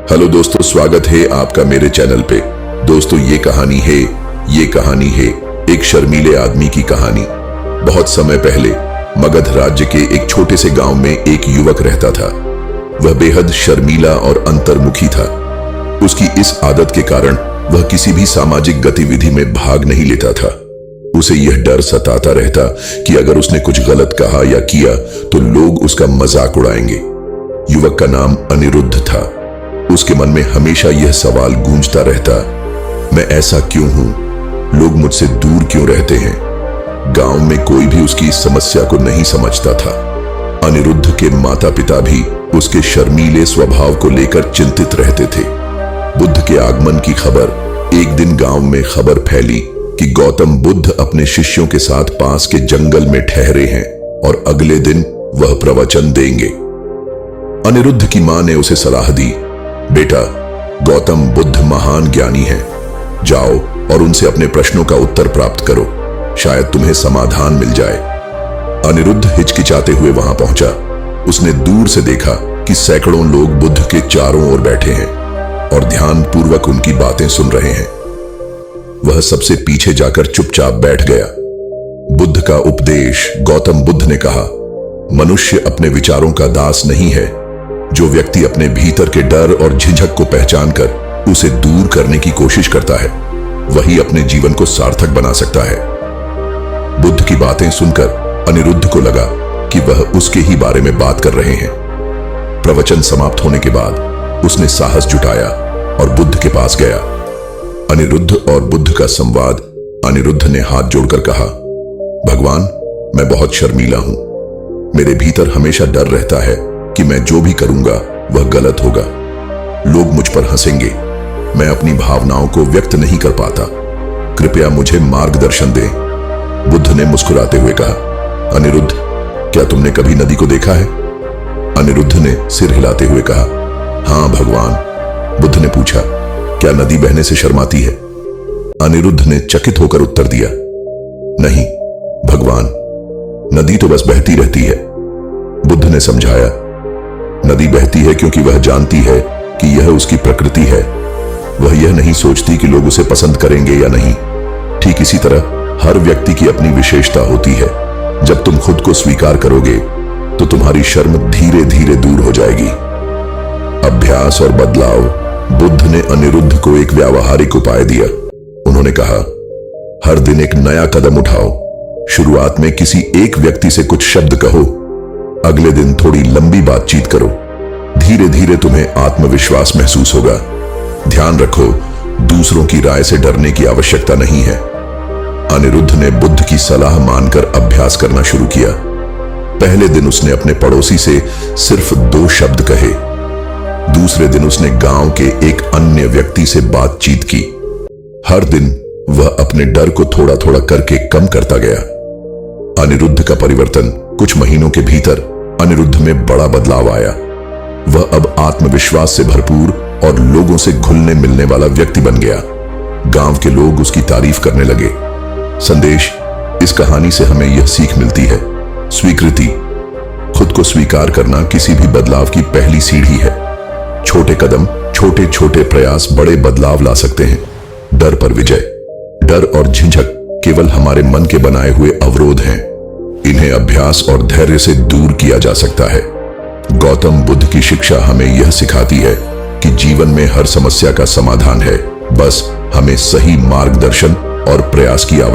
Hello दोस्तों, स्वागत है आपका मेरे चैनल पे। दोस्तों ये कहानी है एक शर्मीले आदमी की कहानी। बहुत समय पहले मगध राज्य के एक छोटे से गांव में एक युवक रहता था। वह बेहद शर्मीला और अंतर्मुखी था। उसकी इस आदत के कारण वह किसी भी सामाजिक गतिविधि में भाग नहीं लेता था। उसे यह डर सताता रहता कि अगर उसने कुछ गलत कहा या किया तो लोग उसका मजाक उड़ाएंगे। युवक का नाम अनिरुद्ध था। उसके मन में हमेशा यह सवाल गूंजता रहता, मैं ऐसा क्यों हूं? लोग मुझसे दूर क्यों रहते हैं? गांव में कोई भी उसकी इस समस्या को नहीं समझता था। अनिरुद्ध के माता पिता भी उसके शर्मीले स्वभाव को लेकर चिंतित रहते थे। बुद्ध के आगमन की खबर एक दिन गांव में खबर फैली कि गौतम बुद्ध अपने शिष्यों के साथ पास के जंगल में ठहरे हैं और अगले दिन वह प्रवचन देंगे। अनिरुद्ध की मां ने उसे सलाह दी, बेटा, गौतम बुद्ध महान ज्ञानी हैं। जाओ और उनसे अपने प्रश्नों का उत्तर प्राप्त करो, शायद तुम्हें समाधान मिल जाए। अनिरुद्ध हिचकिचाते हुए वहां पहुंचा। उसने दूर से देखा कि सैकड़ों लोग बुद्ध के चारों ओर बैठे हैं और ध्यानपूर्वक उनकी बातें सुन रहे हैं। वह सबसे पीछे जाकर चुपचाप बैठ गया। बुद्ध का उपदेश। गौतम बुद्ध ने कहा, मनुष्य अपने विचारों का दास नहीं है। जो व्यक्ति अपने भीतर के डर और झिझक को पहचानकर उसे दूर करने की कोशिश करता है, वही अपने जीवन को सार्थक बना सकता है। बुद्ध की बातें सुनकर अनिरुद्ध को लगा कि वह उसके ही बारे में बात कर रहे हैं। प्रवचन समाप्त होने के बाद उसने साहस जुटाया और बुद्ध के पास गया। अनिरुद्ध और बुद्ध का संवाद। अनिरुद्ध ने हाथ जोड़कर कहा, भगवान, मैं बहुत शर्मीला हूं। मेरे भीतर हमेशा डर रहता है कि मैं जो भी करूंगा वह गलत होगा। लोग मुझ पर हंसेंगे। मैं अपनी भावनाओं को व्यक्त नहीं कर पाता। कृपया मुझे मार्गदर्शन दें। बुद्ध ने मुस्कुराते हुए कहा, अनिरुद्ध, क्या तुमने कभी नदी को देखा है? अनिरुद्ध ने सिर हिलाते हुए कहा, हां भगवान। बुद्ध ने पूछा, क्या नदी बहने से शर्माती है? अनिरुद्ध ने चकित होकर उत्तर दिया, नहीं भगवान, नदी तो बस बहती रहती है। बुद्ध ने समझाया, नदी बहती है क्योंकि वह जानती है कि यह उसकी प्रकृति है। वह यह नहीं सोचती कि लोग उसे पसंद करेंगे या नहीं। ठीक इसी तरह हर व्यक्ति की अपनी विशेषता होती है। जब तुम खुद को स्वीकार करोगे तो तुम्हारी शर्म धीरे धीरे दूर हो जाएगी। अभ्यास और बदलाव। बुद्ध ने अनिरुद्ध को एक व्यावहारिक उपाय दिया। उन्होंने कहा, हर दिन एक नया कदम उठाओ। शुरुआत में किसी एक व्यक्ति से कुछ शब्द कहो। अगले दिन थोड़ी लंबी बातचीत करो। धीरे धीरे तुम्हें आत्मविश्वास महसूस होगा। ध्यान रखो, दूसरों की राय से डरने की आवश्यकता नहीं है। अनिरुद्ध ने बुद्ध की सलाह मानकर अभ्यास करना शुरू किया। पहले दिन उसने अपने पड़ोसी से सिर्फ 2 शब्द कहे। दूसरे दिन उसने गांव के एक अन्य व्यक्ति से बातचीत की। हर दिन वह अपने डर को थोड़ा थोड़ा करके कम करता गया। अनिरुद्ध का परिवर्तन। कुछ महीनों के भीतर अनिरुद्ध में बड़ा बदलाव आया। वह अब आत्मविश्वास से भरपूर और लोगों से घुलने मिलने वाला व्यक्ति बन गया। गांव के लोग उसकी तारीफ करने लगे। संदेश। इस कहानी से हमें यह सीख मिलती है, स्वीकृति। खुद को स्वीकार करना किसी भी बदलाव की पहली सीढ़ी है। छोटे कदम, छोटे छोटे प्रयास बड़े बदलाव ला सकते हैं। डर पर विजय। डर और झिझक केवल हमारे मन के बनाए हुए अवरोध हैं। इन्हें अभ्यास और धैर्य से दूर किया जा सकता है। गौतम बुद्ध की शिक्षा हमें यह सिखाती है कि जीवन में हर समस्या का समाधान है, बस हमें सही मार्गदर्शन और प्रयास की आवश्यकता है।